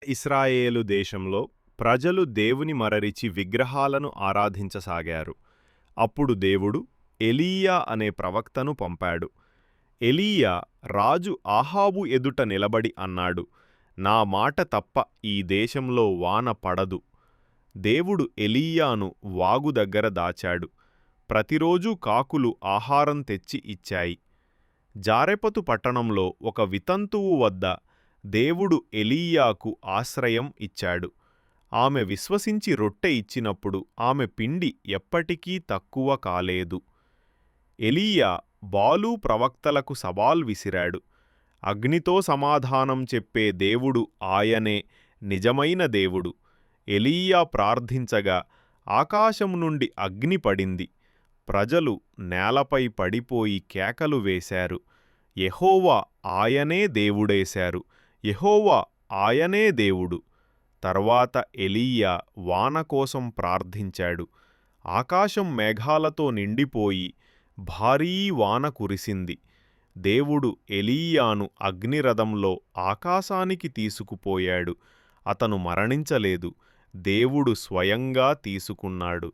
ఇశ్రాయేలు దేశంలో ప్రజలు దేవుని మరరిచి విగ్రహాలను ఆరాధించసాగారు. అప్పుడు దేవుడు ఎలీయా అనే ప్రవక్తను పంపాడు. ఎలీయా రాజు ఆహాబు ఎదుట నిలబడి అన్నాడు, నా మాట తప్ప ఈ దేశంలో వాన పడదు. దేవుడు ఎలీయాను వాగు దగ్గర దాచాడు. ప్రతిరోజూ కాకులు ఆహారం తెచ్చి ఇచ్చాయి. జారెపతు పట్టణంలో ఒక వితంతువు వద్ద దేవుడు ఎలీయాకు ఆశ్రయం ఇచ్చాడు. ఆమె విశ్వసించి రొట్టె ఇచ్చినప్పుడు ఆమె పిండి ఎప్పటికీ తక్కువ కాలేదు. ఎలీయా బాలు ప్రవక్తలకు సవాల్ విసిరాడు. అగ్నితో సమాధానం చెప్పే దేవుడు ఆయనే నిజమైన దేవుడు. ఎలీయా ప్రార్థించగా ఆకాశం నుండి అగ్ని పడింది. ప్రజలు నేలపై పడిపోయి కేకలు వేశారు. యెహోవా ఆయనే దేవుడేశారు. యెహోవా ఆయనే దేవుడు. తర్వాత ఎలీయా వాన కోసం ప్రార్థించాడు. ఆకాశం మేఘాలతో నిండిపోయి భారీ వాన కురిసింది. దేవుడు ఎలీయాను అగ్నిరథంలో ఆకాశానికి తీసుకుపోయాడు. అతను మరణించలేదు. దేవుడు స్వయంగా తీసుకున్నాడు.